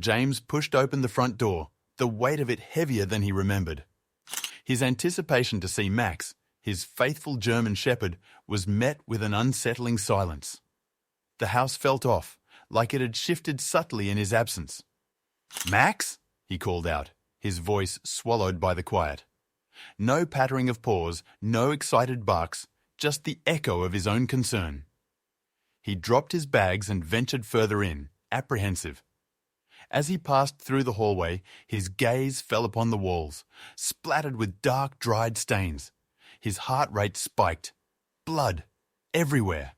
James pushed open the front door, the weight of it heavier than he remembered. His anticipation to see Max, his faithful German shepherd, was met with an unsettling silence. The house felt off, like it had shifted subtly in his absence. "Max?" he called out, his voice swallowed by the quiet. No pattering of paws, no excited barks, just the echo of his own concern. He dropped his bags and ventured further in, apprehensive. As he passed through the hallway, his gaze fell upon the walls, splattered with dark, dried stains. His heart rate spiked. Blood everywhere.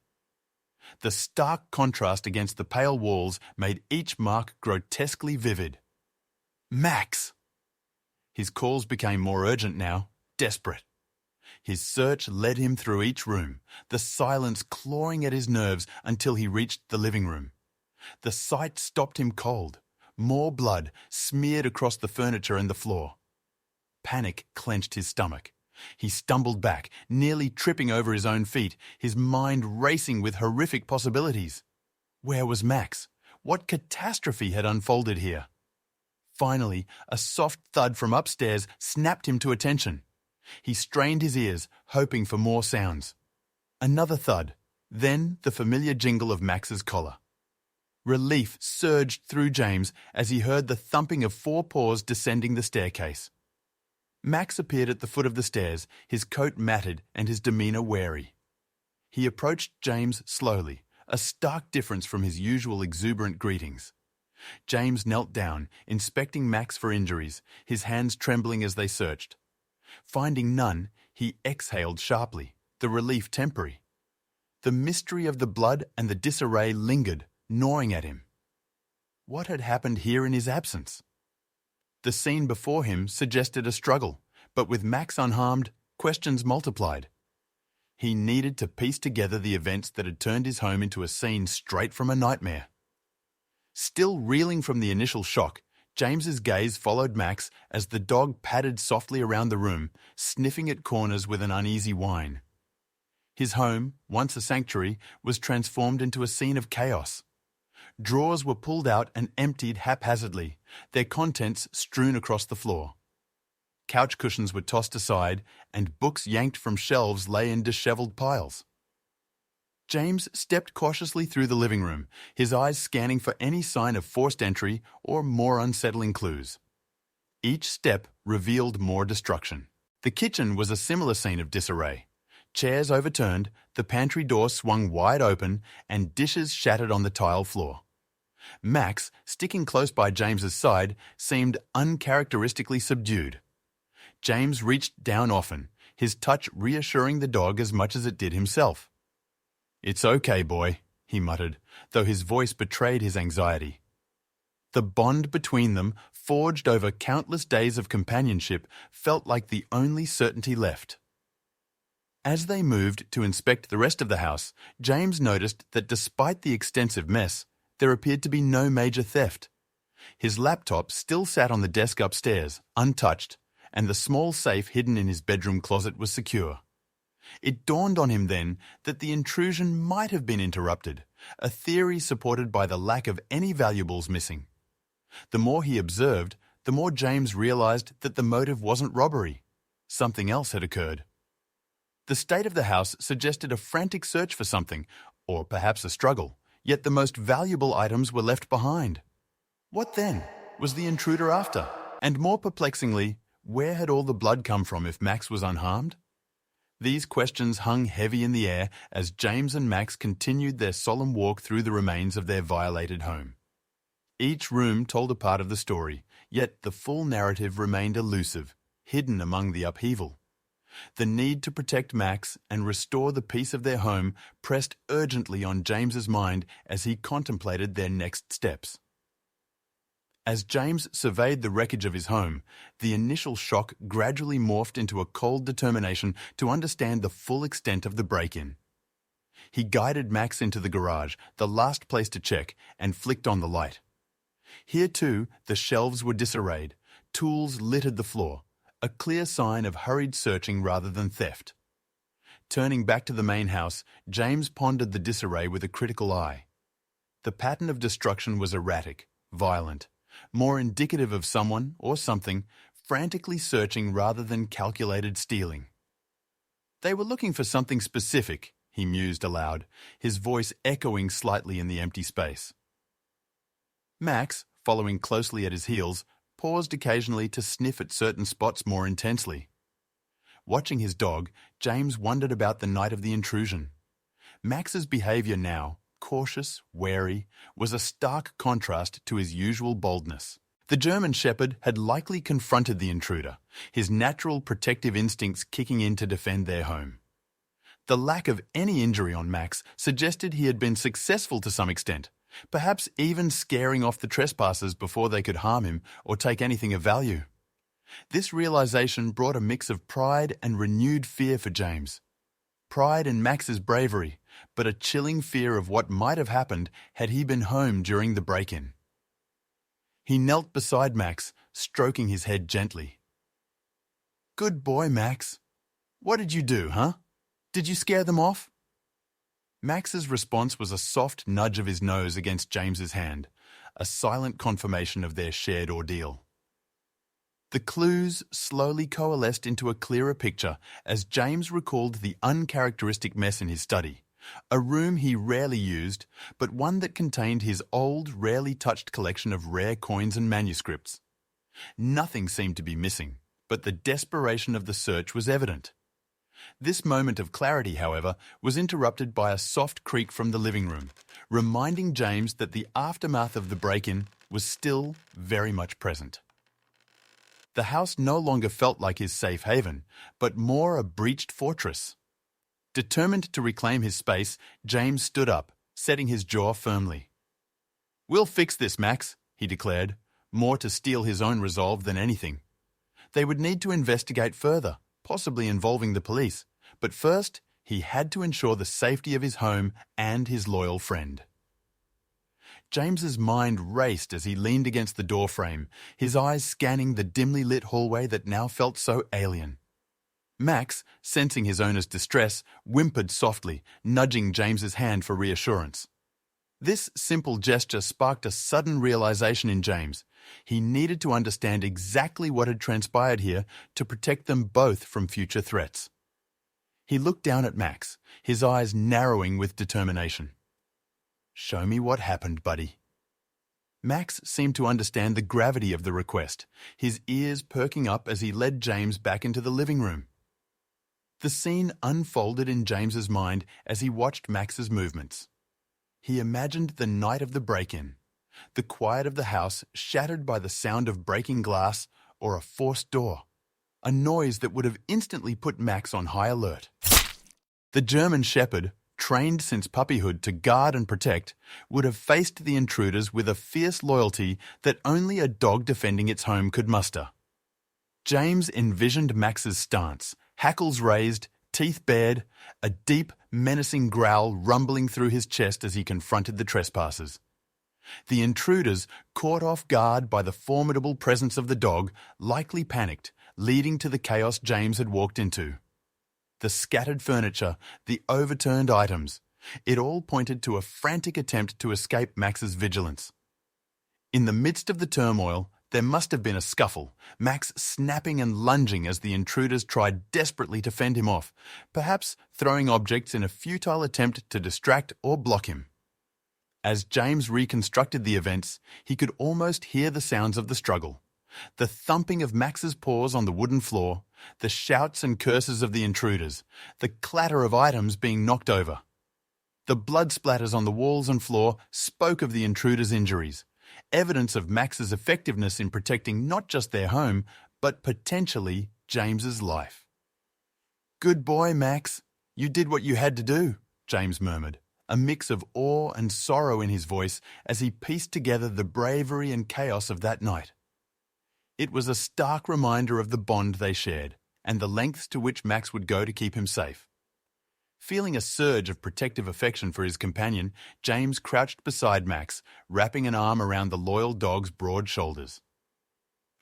The stark contrast against the pale walls made each mark grotesquely vivid. Max! His calls became more urgent now, desperate. His search led him through each room, the silence clawing at his nerves until he reached the living room. The sight stopped him cold. More blood smeared across the furniture and the floor. Panic clenched his stomach. He stumbled back, nearly tripping over his own feet, his mind racing with horrific possibilities. Where was Max? What catastrophe had unfolded here? Finally, a soft thud from upstairs snapped him to attention. He strained his ears, hoping for more sounds. Another thud, then the familiar jingle of Max's collar. Relief surged through James as he heard the thumping of 4 paws descending the staircase. Max appeared at the foot of the stairs, his coat matted and his demeanour wary. He approached James slowly, a stark difference from his usual exuberant greetings. James knelt down, inspecting Max for injuries, his hands trembling as they searched. Finding none, he exhaled sharply, the relief temporary. The mystery of the blood and the disarray lingered, gnawing at him. What had happened here in his absence? The scene before him suggested a struggle, but with Max unharmed, questions multiplied. He needed to piece together the events that had turned his home into a scene straight from a nightmare. Still reeling from the initial shock, James's gaze followed Max as the dog padded softly around the room, sniffing at corners with an uneasy whine. His home, once a sanctuary, was transformed into a scene of chaos. Drawers were pulled out and emptied haphazardly, their contents strewn across the floor. Couch cushions were tossed aside, and books yanked from shelves lay in dishevelled piles. James stepped cautiously through the living room, his eyes scanning for any sign of forced entry or more unsettling clues. Each step revealed more destruction. The kitchen was a similar scene of disarray. Chairs overturned, the pantry door swung wide open, and dishes shattered on the tile floor. Max, sticking close by James's side, seemed uncharacteristically subdued. James reached down often, his touch reassuring the dog as much as it did himself. "It's okay, boy," he muttered, though his voice betrayed his anxiety. The bond between them, forged over countless days of companionship, felt like the only certainty left. As they moved to inspect the rest of the house, James noticed that despite the extensive mess, there appeared to be no major theft. His laptop still sat on the desk upstairs, untouched, and the small safe hidden in his bedroom closet was secure. It dawned on him then that the intrusion might have been interrupted, a theory supported by the lack of any valuables missing. The more he observed, the more James realized that the motive wasn't robbery. Something else had occurred. The state of the house suggested a frantic search for something, or perhaps a struggle, yet the most valuable items were left behind. What then was the intruder after? And more perplexingly, where had all the blood come from if Max was unharmed? These questions hung heavy in the air as James and Max continued their solemn walk through the remains of their violated home. Each room told a part of the story, yet the full narrative remained elusive, hidden among the upheaval. The need to protect Max and restore the peace of their home pressed urgently on James's mind as he contemplated their next steps. As James surveyed the wreckage of his home, the initial shock gradually morphed into a cold determination to understand the full extent of the break-in. He guided Max into the garage, the last place to check, and flicked on the light. Here too, the shelves were disarrayed, tools littered the floor, a clear sign of hurried searching rather than theft. Turning back to the main house, James pondered the disarray with a critical eye. The pattern of destruction was erratic, violent, more indicative of someone or something frantically searching rather than calculated stealing. They were looking for something specific, he mused aloud, his voice echoing slightly in the empty space. Max, following closely at his heels, paused occasionally to sniff at certain spots more intensely. Watching his dog, James wondered about the night of the intrusion. Max's behavior now, cautious, wary, was a stark contrast to his usual boldness. The German Shepherd had likely confronted the intruder, his natural protective instincts kicking in to defend their home. The lack of any injury on Max suggested he had been successful to some extent, perhaps even scaring off the trespassers before they could harm him or take anything of value. This realization brought a mix of pride and renewed fear for James. Pride in Max's bravery, but a chilling fear of what might have happened had he been home during the break-in. He knelt beside Max, stroking his head gently. "Good boy, Max. What did you do, huh? Did you scare them off?" Max's response was a soft nudge of his nose against James's hand, a silent confirmation of their shared ordeal. The clues slowly coalesced into a clearer picture as James recalled the uncharacteristic mess in his study, a room he rarely used, but one that contained his old, rarely touched collection of rare coins and manuscripts. Nothing seemed to be missing, but the desperation of the search was evident. This moment of clarity, however, was interrupted by a soft creak from the living room, reminding James that the aftermath of the break-in was still very much present. The house no longer felt like his safe haven, but more a breached fortress. Determined to reclaim his space, James stood up, setting his jaw firmly. "We'll fix this, Max," he declared, more to steel his own resolve than anything. They would need to investigate further, possibly involving the police, but first he had to ensure the safety of his home and his loyal friend. James's mind raced as he leaned against the doorframe, his eyes scanning the dimly lit hallway that now felt so alien. Max, sensing his owner's distress, whimpered softly, nudging James's hand for reassurance. This simple gesture sparked a sudden realization in James. He needed to understand exactly what had transpired here to protect them both from future threats. He looked down at Max, his eyes narrowing with determination. "Show me what happened, buddy." Max seemed to understand the gravity of the request, his ears perking up as he led James back into the living room. The scene unfolded in James's mind as he watched Max's movements. He imagined the night of the break-in, the quiet of the house shattered by the sound of breaking glass or a forced door, a noise that would have instantly put Max on high alert. The German Shepherd, trained since puppyhood to guard and protect, would have faced the intruders with a fierce loyalty that only a dog defending its home could muster. James envisioned Max's stance, hackles raised, teeth bared, a deep, menacing growl rumbling through his chest as he confronted the trespassers. The intruders, caught off guard by the formidable presence of the dog, likely panicked, leading to the chaos James had walked into. The scattered furniture, the overturned items, it all pointed to a frantic attempt to escape Max's vigilance. In the midst of the turmoil, there must have been a scuffle, Max snapping and lunging as the intruders tried desperately to fend him off, perhaps throwing objects in a futile attempt to distract or block him. As James reconstructed the events, he could almost hear the sounds of the struggle. The thumping of Max's paws on the wooden floor, the shouts and curses of the intruders, the clatter of items being knocked over. The blood splatters on the walls and floor spoke of the intruders' injuries, evidence of Max's effectiveness in protecting not just their home, but potentially James's life. "Good boy, Max. You did what you had to do," James murmured, a mix of awe and sorrow in his voice as he pieced together the bravery and chaos of that night. It was a stark reminder of the bond they shared and the lengths to which Max would go to keep him safe. Feeling a surge of protective affection for his companion, James crouched beside Max, wrapping an arm around the loyal dog's broad shoulders.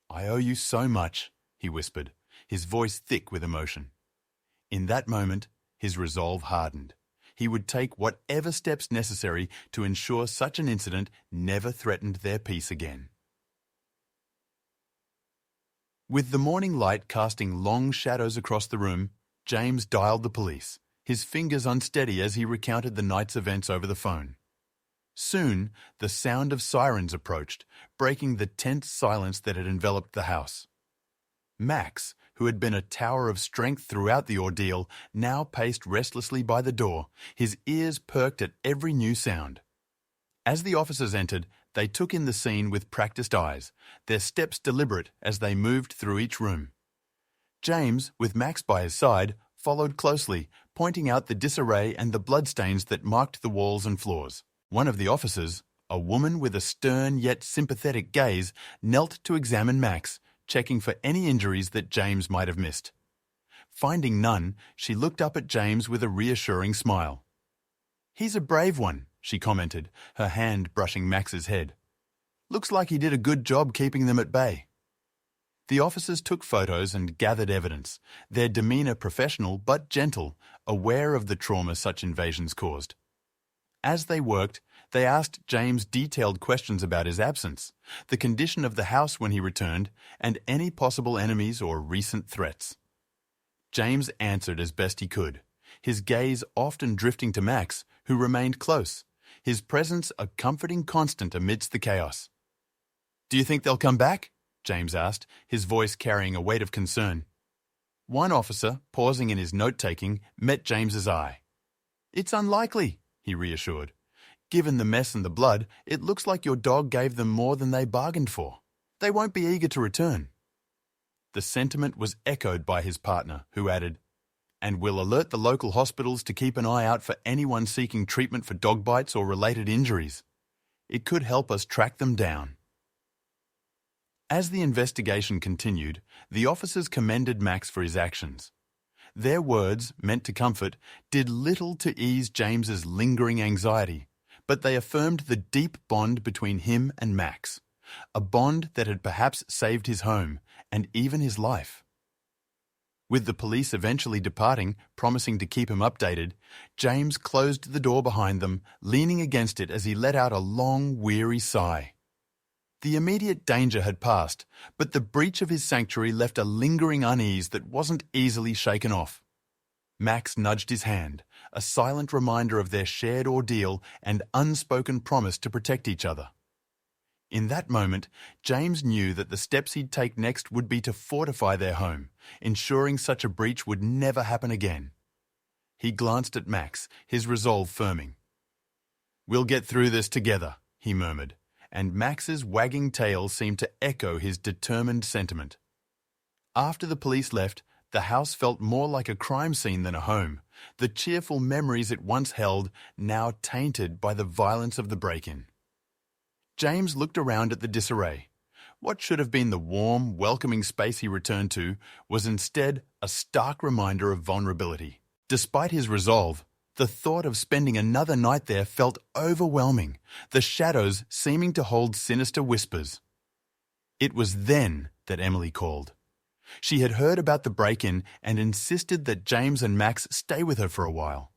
"I owe you so much," he whispered, his voice thick with emotion. In that moment, his resolve hardened. He would take whatever steps necessary to ensure such an incident never threatened their peace again. With the morning light casting long shadows across the room, James dialed the police, his fingers unsteady as he recounted the night's events over the phone. Soon, the sound of sirens approached, breaking the tense silence that had enveloped the house. Max, who had been a tower of strength throughout the ordeal, now paced restlessly by the door, his ears perked at every new sound. As the officers entered, they took in the scene with practiced eyes, their steps deliberate as they moved through each room. James, with Max by his side, followed closely, pointing out the disarray and the bloodstains that marked the walls and floors. One of the officers, a woman with a stern yet sympathetic gaze, knelt to examine Max, checking for any injuries that James might have missed. Finding none, she looked up at James with a reassuring smile. "He's a brave one," she commented, her hand brushing Max's head. "Looks like he did a good job keeping them at bay." The officers took photos and gathered evidence, their demeanor professional but gentle, aware of the trauma such invasions caused. As they worked, they asked James detailed questions about his absence, the condition of the house when he returned, and any possible enemies or recent threats. James answered as best he could, his gaze often drifting to Max, who remained close, his presence a comforting constant amidst the chaos. "Do you think they'll come back?" James asked, his voice carrying a weight of concern. One officer, pausing in his note-taking, met James's eye. "It's unlikely," he reassured. "Given the mess and the blood, it looks like your dog gave them more than they bargained for. They won't be eager to return." The sentiment was echoed by his partner, who added, "And we'll alert the local hospitals to keep an eye out for anyone seeking treatment for dog bites or related injuries. It could help us track them down." As the investigation continued, the officers commended Max for his actions. Their words, meant to comfort, did little to ease James's lingering anxiety, but they affirmed the deep bond between him and Max, a bond that had perhaps saved his home and even his life. With the police eventually departing, promising to keep him updated, James closed the door behind them, leaning against it as he let out a long, weary sigh. The immediate danger had passed, but the breach of his sanctuary left a lingering unease that wasn't easily shaken off. Max nudged his hand, a silent reminder of their shared ordeal and unspoken promise to protect each other. In that moment, James knew that the steps he'd take next would be to fortify their home, ensuring such a breach would never happen again. He glanced at Max, his resolve firming. "We'll get through this together," he murmured, and Max's wagging tail seemed to echo his determined sentiment. After the police left, the house felt more like a crime scene than a home, the cheerful memories it once held now tainted by the violence of the break-in. James looked around at the disarray. What should have been the warm, welcoming space he returned to was instead a stark reminder of vulnerability. Despite his resolve, the thought of spending another night there felt overwhelming, the shadows seeming to hold sinister whispers. It was then that Emily called. She had heard about the break-in and insisted that James and Max stay with her for a while.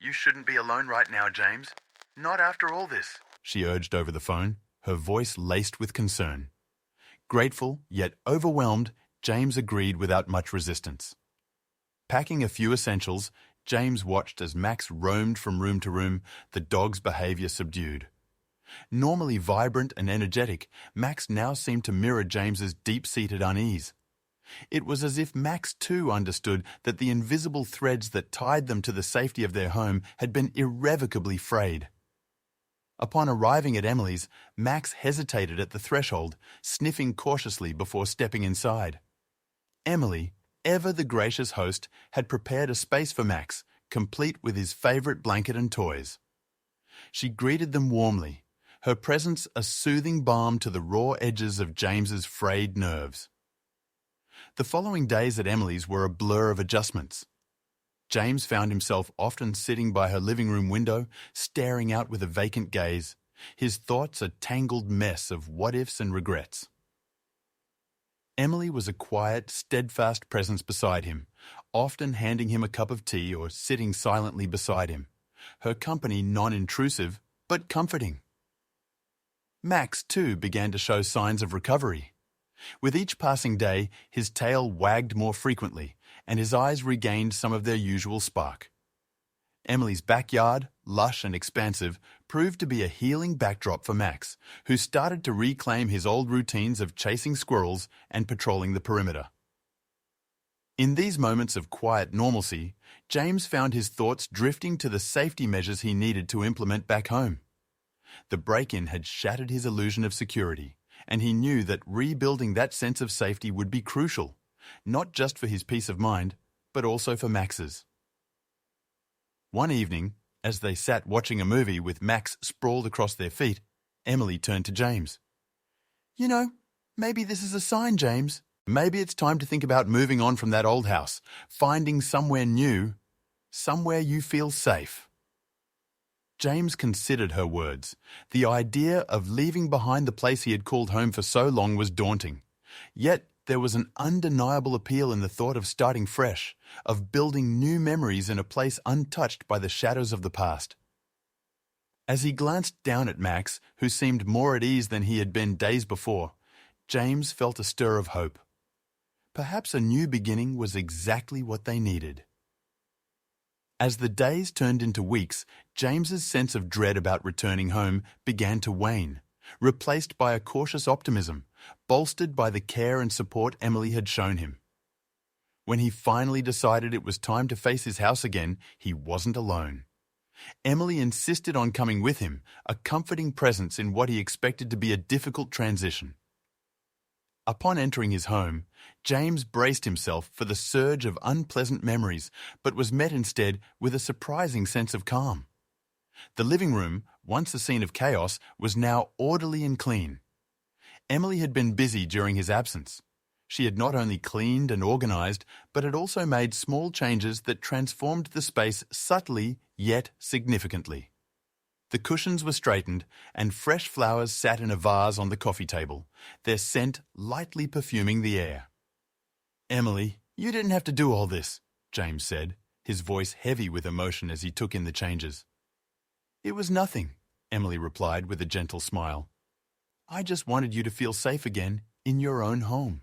"You shouldn't be alone right now, James. Not after all this," she urged over the phone, her voice laced with concern. Grateful, yet overwhelmed, James agreed without much resistance. Packing a few essentials, James watched as Max roamed from room to room, the dog's behavior subdued. Normally vibrant and energetic, Max now seemed to mirror James's deep-seated unease. It was as if Max too understood that the invisible threads that tied them to the safety of their home had been irrevocably frayed. Upon arriving at Emily's, Max hesitated at the threshold, sniffing cautiously before stepping inside. Emily, ever the gracious host, had prepared a space for Max, complete with his favorite blanket and toys. She greeted them warmly, her presence a soothing balm to the raw edges of James's frayed nerves. The following days at Emily's were a blur of adjustments. James found himself often sitting by her living room window, staring out with a vacant gaze, his thoughts a tangled mess of what-ifs and regrets. Emily was a quiet, steadfast presence beside him, often handing him a cup of tea or sitting silently beside him, her company non-intrusive but comforting. Max, too, began to show signs of recovery. With each passing day, his tail wagged more frequently, and his eyes regained some of their usual spark. Emily's backyard, lush and expansive, proved to be a healing backdrop for Max, who started to reclaim his old routines of chasing squirrels and patrolling the perimeter. In these moments of quiet normalcy, James found his thoughts drifting to the safety measures he needed to implement back home. The break-in had shattered his illusion of security, and he knew that rebuilding that sense of safety would be crucial, not just for his peace of mind, but also for Max's. One evening, as they sat watching a movie with Max sprawled across their feet, Emily turned to James. "You know, maybe this is a sign, James. Maybe it's time to think about moving on from that old house, finding somewhere new, somewhere you feel safe." James considered her words. The idea of leaving behind the place he had called home for so long was daunting. Yet there was an undeniable appeal in the thought of starting fresh, of building new memories in a place untouched by the shadows of the past. As he glanced down at Max, who seemed more at ease than he had been days before, James felt a stir of hope. Perhaps a new beginning was exactly what they needed. As the days turned into weeks, James's sense of dread about returning home began to wane, replaced by a cautious optimism, bolstered by the care and support Emily had shown him. When he finally decided it was time to face his house again, he wasn't alone. Emily insisted on coming with him, a comforting presence in what he expected to be a difficult transition. Upon entering his home, James braced himself for the surge of unpleasant memories, but was met instead with a surprising sense of calm. The living room, once a scene of chaos, was now orderly and clean. Emily had been busy during his absence. She had not only cleaned and organized, but had also made small changes that transformed the space subtly yet significantly. The cushions were straightened, and fresh flowers sat in a vase on the coffee table, their scent lightly perfuming the air. "Emily, you didn't have to do all this," James said, his voice heavy with emotion as he took in the changes. "It was nothing," Emily replied with a gentle smile. "I just wanted you to feel safe again in your own home."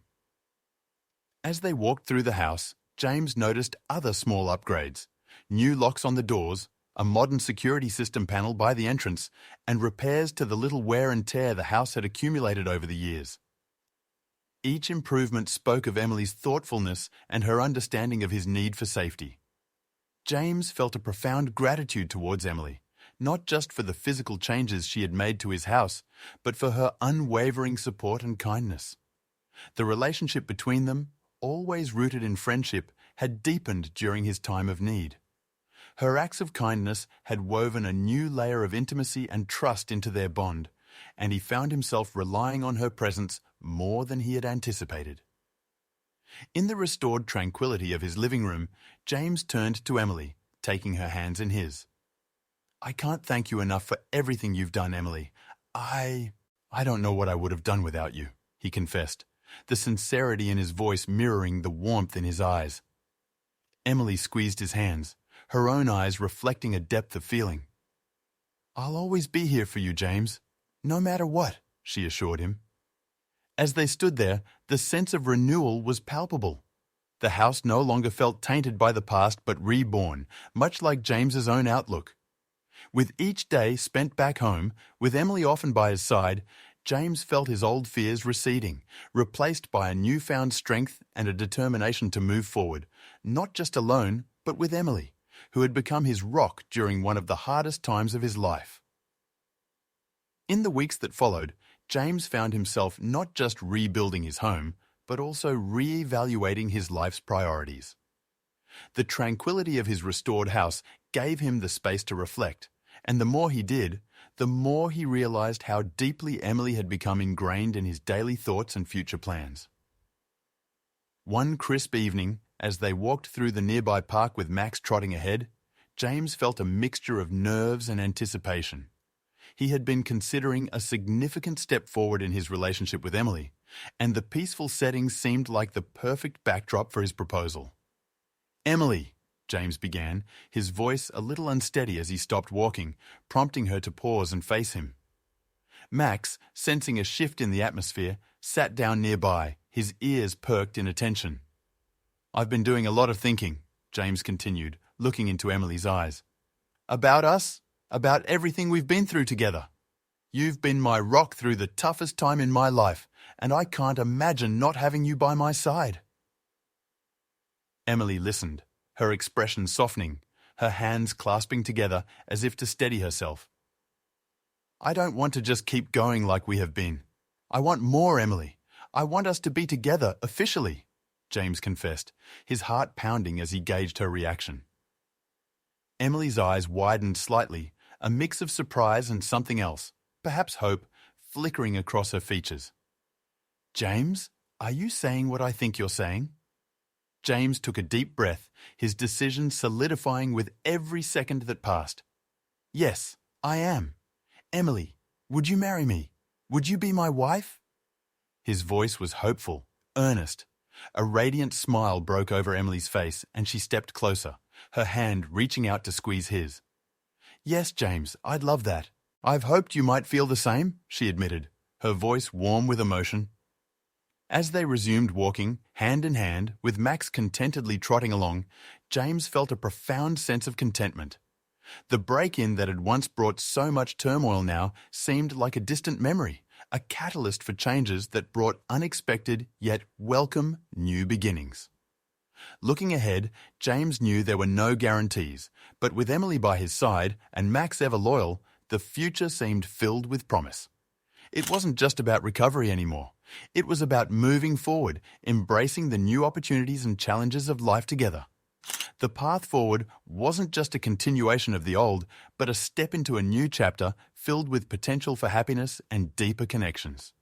As they walked through the house, James noticed other small upgrades: new locks on the doors, a modern security system panel by the entrance, and repairs to the little wear and tear the house had accumulated over the years. Each improvement spoke of Emily's thoughtfulness and her understanding of his need for safety. James felt a profound gratitude towards Emily, not just for the physical changes she had made to his house, but for her unwavering support and kindness. The relationship between them, always rooted in friendship, had deepened during his time of need. Her acts of kindness had woven a new layer of intimacy and trust into their bond, and he found himself relying on her presence more than he had anticipated. In the restored tranquility of his living room, James turned to Emily, taking her hands in his. "I can't thank you enough for everything you've done, Emily. I don't know what I would have done without you," he confessed, the sincerity in his voice mirroring the warmth in his eyes. Emily squeezed his hands, her own eyes reflecting a depth of feeling. "I'll always be here for you, James, no matter what," she assured him. As they stood there, the sense of renewal was palpable. The house no longer felt tainted by the past but reborn, much like James's own outlook. With each day spent back home, with Emily often by his side, James felt his old fears receding, replaced by a newfound strength and a determination to move forward, not just alone, but with Emily, who had become his rock during one of the hardest times of his life. In the weeks that followed, James found himself not just rebuilding his home, but also re-evaluating his life's priorities. The tranquility of his restored house gave him the space to reflect, and the more he did, the more he realized how deeply Emily had become ingrained in his daily thoughts and future plans. One crisp evening, as they walked through the nearby park with Max trotting ahead, James felt a mixture of nerves and anticipation. He had been considering a significant step forward in his relationship with Emily, and the peaceful setting seemed like the perfect backdrop for his proposal. "Emily," James began, his voice a little unsteady as he stopped walking, prompting her to pause and face him. Max, sensing a shift in the atmosphere, sat down nearby, his ears perked in attention. "I've been doing a lot of thinking," James continued, looking into Emily's eyes. "About us, about everything we've been through together. You've been my rock through the toughest time in my life, and I can't imagine not having you by my side." Emily listened, her expression softening, her hands clasping together as if to steady herself. "I don't want to just keep going like we have been. I want more, Emily. I want us to be together officially," James confessed, his heart pounding as he gauged her reaction. Emily's eyes widened slightly, a mix of surprise and something else, perhaps hope, flickering across her features. "James, are you saying what I think you're saying?" James took a deep breath, his decision solidifying with every second that passed. "Yes, I am. Emily, would you marry me? Would you be my wife?" His voice was hopeful, earnest. A radiant smile broke over Emily's face and she stepped closer, her hand reaching out to squeeze his. "Yes, James, I'd love that. I've hoped you might feel the same," she admitted, her voice warm with emotion. As they resumed walking, hand in hand, with Max contentedly trotting along, James felt a profound sense of contentment. The break-in that had once brought so much turmoil now seemed like a distant memory, a catalyst for changes that brought unexpected yet welcome new beginnings. Looking ahead, James knew there were no guarantees, but with Emily by his side and Max ever loyal, the future seemed filled with promise. It wasn't just about recovery anymore. It was about moving forward, embracing the new opportunities and challenges of life together. The path forward wasn't just a continuation of the old, but a step into a new chapter filled with potential for happiness and deeper connections.